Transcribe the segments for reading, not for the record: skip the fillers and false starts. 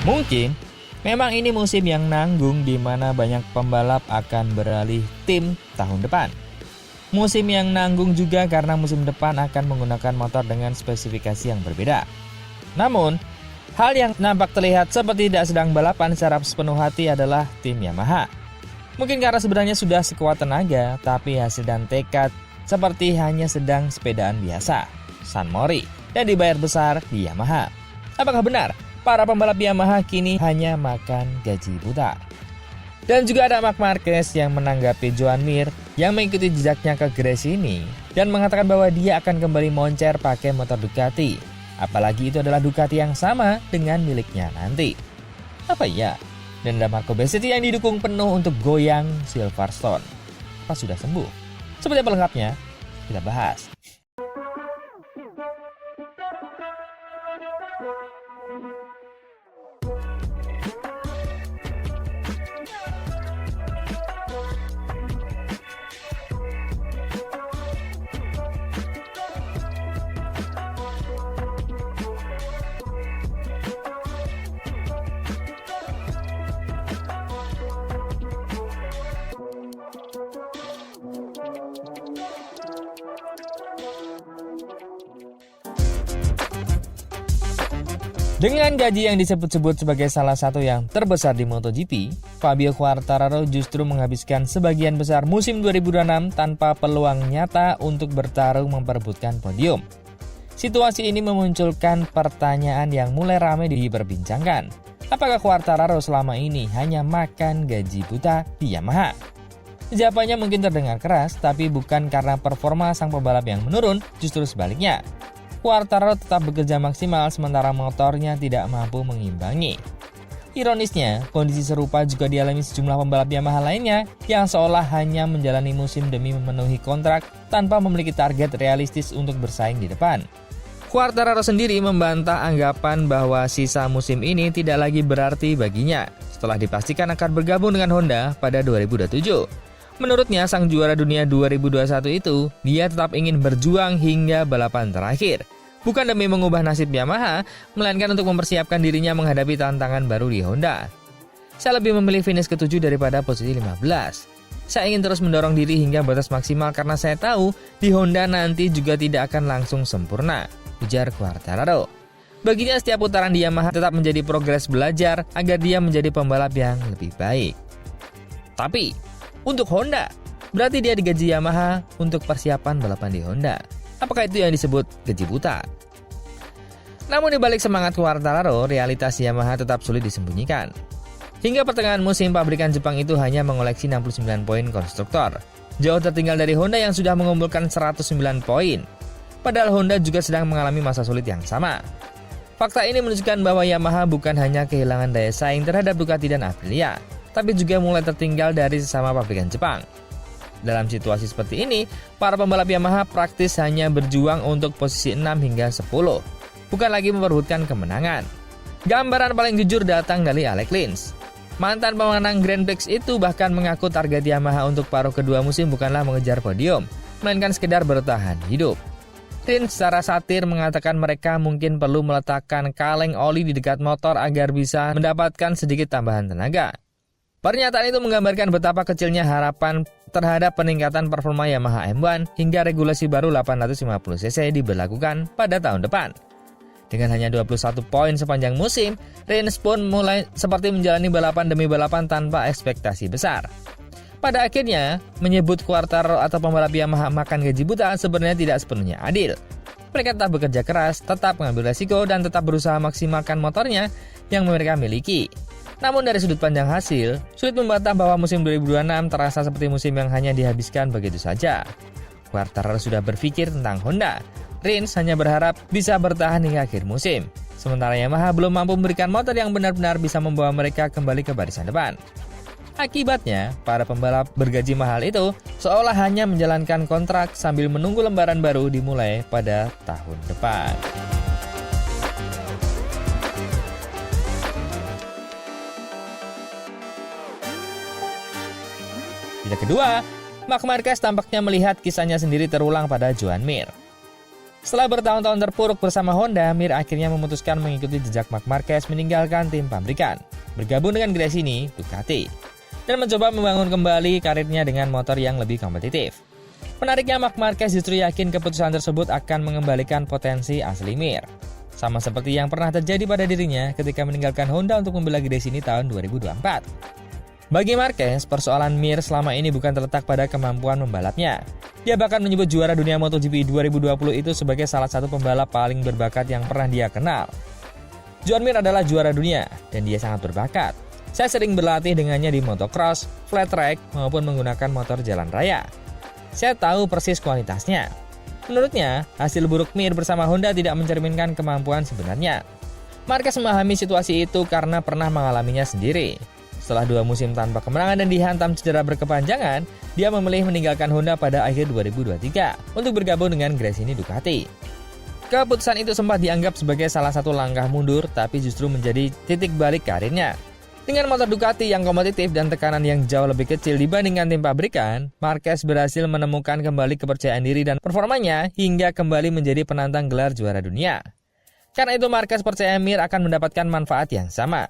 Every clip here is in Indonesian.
Mungkin memang ini musim yang nanggung di mana banyak pembalap akan beralih tim tahun depan. Musim yang nanggung juga karena musim depan akan menggunakan motor dengan spesifikasi yang berbeda. Namun, hal yang nampak terlihat seperti tidak sedang balapan secara sepenuh hati adalah tim Yamaha. Mungkin karena sebenarnya sudah sekuat tenaga, tapi hasil dan tekad seperti hanya sedang sepedaan biasa, San Mori, dan dibayar besar di Yamaha. Apakah benar para pembalap Yamaha kini hanya makan gaji buta? Dan juga ada Marc Marquez yang menanggapi Joan Mir yang mengikuti jejaknya ke Gresik ini dan mengatakan bahwa dia akan kembali moncer pakai motor Ducati. Apalagi itu adalah Ducati yang sama dengan miliknya nanti. Apa iya? Dan ada Marco Bezzecchi yang didukung penuh untuk goyang Silverstone. Apa sudah sembuh? Seperti apa lengkapnya? Kita bahas. Dengan gaji yang disebut-sebut sebagai salah satu yang terbesar di MotoGP, Fabio Quartararo justru menghabiskan sebagian besar musim 2026 tanpa peluang nyata untuk bertarung memperebutkan podium. Situasi ini memunculkan pertanyaan yang mulai ramai diperbincangkan. Apakah Quartararo selama ini hanya makan gaji buta di Yamaha? Jawabannya mungkin terdengar keras, tapi bukan karena performa sang pembalap yang menurun, justru sebaliknya. Quartararo tetap bekerja maksimal sementara motornya tidak mampu mengimbangi. Ironisnya, kondisi serupa juga dialami sejumlah pembalap Yamaha lainnya yang seolah hanya menjalani musim demi memenuhi kontrak tanpa memiliki target realistis untuk bersaing di depan. Quartararo sendiri membantah anggapan bahwa sisa musim ini tidak lagi berarti baginya setelah dipastikan akan bergabung dengan Honda pada 2027. Menurutnya, sang juara dunia 2021 itu, dia tetap ingin berjuang hingga balapan terakhir. Bukan demi mengubah nasib Yamaha, melainkan untuk mempersiapkan dirinya menghadapi tantangan baru di Honda. Saya lebih memilih finish ke-7 daripada posisi 15. Saya ingin terus mendorong diri hingga batas maksimal karena saya tahu di Honda nanti juga tidak akan langsung sempurna, ujar Quartararo. Baginya setiap putaran di Yamaha tetap menjadi progres belajar agar dia menjadi pembalap yang lebih baik. Tapi, untuk Honda, berarti dia digaji Yamaha untuk persiapan balapan di Honda. Apakah itu yang disebut gaji buta? Namun di balik semangat Quartararo, realitas Yamaha tetap sulit disembunyikan. Hingga pertengahan musim, pabrikan Jepang itu hanya mengoleksi 69 poin konstruktor. Jauh tertinggal dari Honda yang sudah mengumpulkan 109 poin. Padahal Honda juga sedang mengalami masa sulit yang sama. Fakta ini menunjukkan bahwa Yamaha bukan hanya kehilangan daya saing terhadap Ducati dan Aprilia, tapi juga mulai tertinggal dari sesama pabrikan Jepang. Dalam situasi seperti ini, para pembalap Yamaha praktis hanya berjuang untuk posisi 6 hingga 10, bukan lagi memperebutkan kemenangan. Gambaran paling jujur datang dari Alex Rins. Mantan pemenang Grand Prix itu bahkan mengaku target Yamaha untuk paruh kedua musim bukanlah mengejar podium, melainkan sekedar bertahan hidup. Rins secara satir mengatakan mereka mungkin perlu meletakkan kaleng oli di dekat motor agar bisa mendapatkan sedikit tambahan tenaga. Pernyataan itu menggambarkan betapa kecilnya harapan terhadap peningkatan performa Yamaha M1 hingga regulasi baru 850cc diberlakukan pada tahun depan. Dengan hanya 21 poin sepanjang musim, Rins pun mulai seperti menjalani balapan demi balapan tanpa ekspektasi besar. Pada akhirnya, menyebut Quartararo atau pembalap Yamaha makan gaji buta sebenarnya tidak sepenuhnya adil. Mereka tetap bekerja keras, tetap mengambil resiko, dan tetap berusaha maksimalkan motornya yang mereka miliki. Namun dari sudut pandang hasil, sulit membantah bahwa musim 2026 terasa seperti musim yang hanya dihabiskan begitu saja. Quartararo sudah berpikir tentang Honda. Rins hanya berharap bisa bertahan hingga akhir musim. Sementara Yamaha belum mampu memberikan motor yang benar-benar bisa membawa mereka kembali ke barisan depan. Akibatnya, para pembalap bergaji mahal itu seolah hanya menjalankan kontrak sambil menunggu lembaran baru dimulai pada tahun depan. Yang kedua, Marc Marquez tampaknya melihat kisahnya sendiri terulang pada Joan Mir. Setelah bertahun-tahun terpuruk bersama Honda, Mir akhirnya memutuskan mengikuti jejak Marc Marquez meninggalkan tim pabrikan, bergabung dengan Gresini, Ducati, dan mencoba membangun kembali karirnya dengan motor yang lebih kompetitif. Menariknya, Marc Marquez justru yakin keputusan tersebut akan mengembalikan potensi asli Mir. Sama seperti yang pernah terjadi pada dirinya ketika meninggalkan Honda untuk membela Gresini tahun 2024. Bagi Marquez, persoalan Mir selama ini bukan terletak pada kemampuan membalapnya. Dia bahkan menyebut juara dunia MotoGP 2020 itu sebagai salah satu pembalap paling berbakat yang pernah dia kenal. Joan Mir adalah juara dunia, dan dia sangat berbakat. Saya sering berlatih dengannya di motocross, flat track, maupun menggunakan motor jalan raya. Saya tahu persis kualitasnya. Menurutnya, hasil buruk Mir bersama Honda tidak mencerminkan kemampuan sebenarnya. Marquez memahami situasi itu karena pernah mengalaminya sendiri. Setelah 2 musim tanpa kemenangan dan dihantam cedera berkepanjangan, dia memilih meninggalkan Honda pada akhir 2023 untuk bergabung dengan Gresini Ducati. Keputusan itu sempat dianggap sebagai salah satu langkah mundur, tapi justru menjadi titik balik karirnya. Dengan motor Ducati yang kompetitif dan tekanan yang jauh lebih kecil dibandingkan tim pabrikan, Marquez berhasil menemukan kembali kepercayaan diri dan performanya hingga kembali menjadi penantang gelar juara dunia. Karena itu, Marquez percaya Mir akan mendapatkan manfaat yang sama.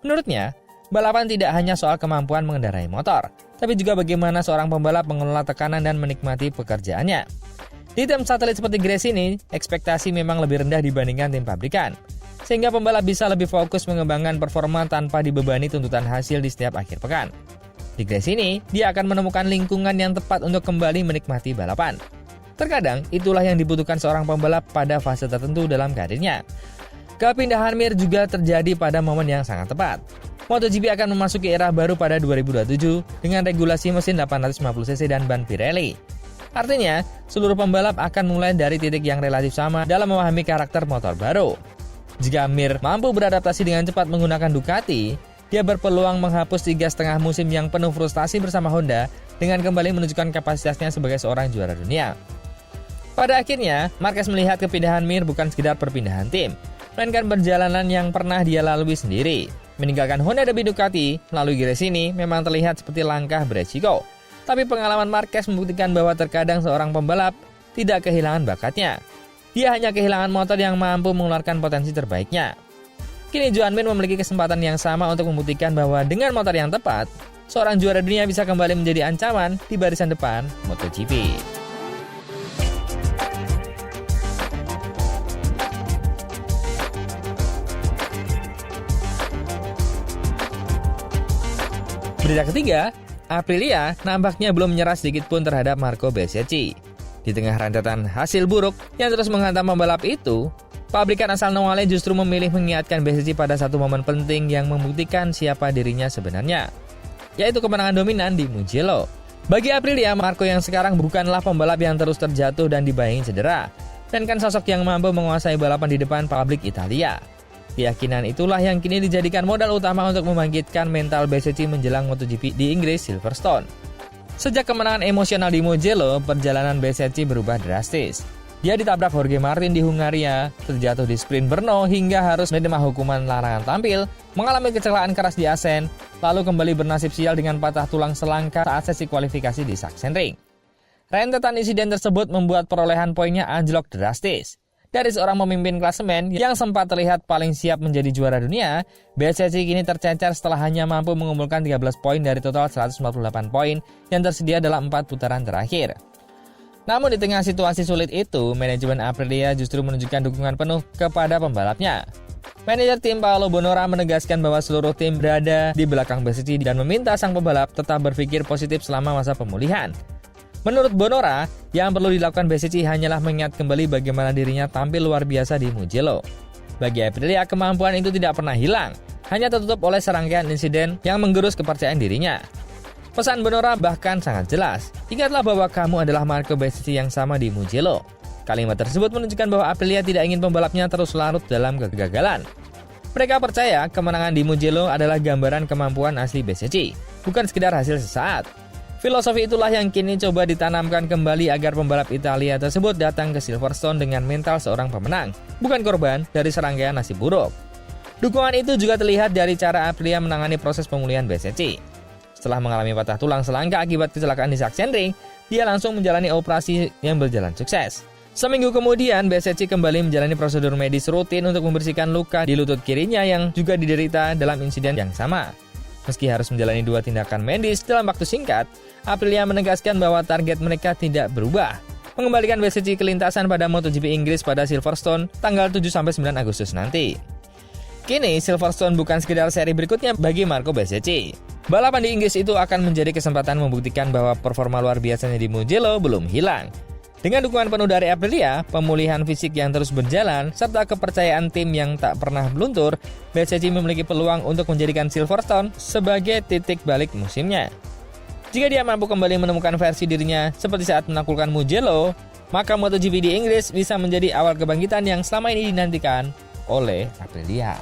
Menurutnya, balapan tidak hanya soal kemampuan mengendarai motor, tapi juga bagaimana seorang pembalap mengelola tekanan dan menikmati pekerjaannya. Di tim satelit seperti Gresini, ekspektasi memang lebih rendah dibandingkan tim pabrikan, sehingga pembalap bisa lebih fokus mengembangkan performa tanpa dibebani tuntutan hasil di setiap akhir pekan. Di Gresini, dia akan menemukan lingkungan yang tepat untuk kembali menikmati balapan. Terkadang, itulah yang dibutuhkan seorang pembalap pada fase tertentu dalam karirnya. Kepindahan Mir juga terjadi pada momen yang sangat tepat. MotoGP akan memasuki era baru pada 2027 dengan regulasi mesin 850cc dan ban Pirelli. Artinya, seluruh pembalap akan mulai dari titik yang relatif sama dalam memahami karakter motor baru. Jika Mir mampu beradaptasi dengan cepat menggunakan Ducati, dia berpeluang menghapus 3,5 musim yang penuh frustasi bersama Honda dengan kembali menunjukkan kapasitasnya sebagai seorang juara dunia. Pada akhirnya, Marquez melihat kepindahan Mir bukan sekedar perpindahan tim, melainkan perjalanan yang pernah dia lalui sendiri. Meninggalkan Honda demi Ducati melalui Gresini memang terlihat seperti langkah beresiko. Tapi pengalaman Marquez membuktikan bahwa terkadang seorang pembalap tidak kehilangan bakatnya. Dia hanya kehilangan motor yang mampu mengeluarkan potensi terbaiknya. Kini Joan Mir memiliki kesempatan yang sama untuk membuktikan bahwa dengan motor yang tepat, seorang juara dunia bisa kembali menjadi ancaman di barisan depan MotoGP. Berita ketiga, Aprilia nampaknya belum menyerah sedikit pun terhadap Marco Bezzecchi. Di tengah rentetan hasil buruk yang terus menghantam pembalap itu, pabrikan asal Noale justru memilih mengingatkan Bezzecchi pada satu momen penting yang membuktikan siapa dirinya sebenarnya, yaitu kemenangan dominan di Mugello. Bagi Aprilia, Marco yang sekarang bukanlah pembalap yang terus terjatuh dan dibayangi cedera, dan kan sosok yang mampu menguasai balapan di depan publik Italia. Keyakinan itulah yang kini dijadikan modal utama untuk membangkitkan mental Bezzecchi menjelang MotoGP di Inggris Silverstone. Sejak kemenangan emosional di Mugello, perjalanan Bezzecchi berubah drastis. Dia ditabrak Jorge Martin di Hungaria, terjatuh di sprint Brno hingga harus menerima hukuman larangan tampil, mengalami kecelakaan keras di Assen, lalu kembali bernasib sial dengan patah tulang selangkah saat sesi kualifikasi di Sachsenring. Rentetan insiden tersebut membuat perolehan poinnya anjlok drastis. Dari seorang pemimpin klasemen yang sempat terlihat paling siap menjadi juara dunia, Bezzecchi kini tercecer setelah hanya mampu mengumpulkan 13 poin dari total 148 poin yang tersedia dalam 4 putaran terakhir. Namun di tengah situasi sulit itu, manajemen Aprilia justru menunjukkan dukungan penuh kepada pembalapnya. Manajer tim Paolo Bonora menegaskan bahwa seluruh tim berada di belakang Bezzecchi dan meminta sang pembalap tetap berpikir positif selama masa pemulihan. Menurut Bonora, yang perlu dilakukan Bezzecchi hanyalah mengingat kembali bagaimana dirinya tampil luar biasa di Mugello. Bagi Aprilia, kemampuan itu tidak pernah hilang, hanya tertutup oleh serangkaian insiden yang menggerus kepercayaan dirinya. Pesan Bonora bahkan sangat jelas, ingatlah bahwa kamu adalah Marco Bezzecchi yang sama di Mugello. Kalimat tersebut menunjukkan bahwa Aprilia tidak ingin pembalapnya terus larut dalam kegagalan. Mereka percaya kemenangan di Mugello adalah gambaran kemampuan asli Bezzecchi, bukan sekedar hasil sesaat. Filosofi itulah yang kini coba ditanamkan kembali agar pembalap Italia tersebut datang ke Silverstone dengan mental seorang pemenang, bukan korban dari serangkaian nasib buruk. Dukungan itu juga terlihat dari cara Aprilia menangani proses pemulihan Bezzecchi. Setelah mengalami patah tulang selangkah akibat kecelakaan di Sachsenring, dia langsung menjalani operasi yang berjalan sukses. Seminggu kemudian, Bezzecchi kembali menjalani prosedur medis rutin untuk membersihkan luka di lutut kirinya yang juga diderita dalam insiden yang sama. Meski harus menjalani 2 tindakan medis dalam waktu singkat, Aprilia menegaskan bahwa target mereka tidak berubah, mengembalikan Bezzecchi ke lintasan pada MotoGP Inggris pada Silverstone tanggal 7-9 Agustus nanti. Kini, Silverstone bukan sekedar seri berikutnya bagi Marco Bezzecchi. Balapan di Inggris itu akan menjadi kesempatan membuktikan bahwa performa luar biasanya di Mugello belum hilang. Dengan dukungan penuh dari Aprilia, pemulihan fisik yang terus berjalan, serta kepercayaan tim yang tak pernah meluntur, Bezzecchi memiliki peluang untuk menjadikan Silverstone sebagai titik balik musimnya. Jika dia mampu kembali menemukan versi dirinya seperti saat menaklukkan Mugello, maka MotoGP di Inggris bisa menjadi awal kebangkitan yang selama ini dinantikan oleh Aprilia.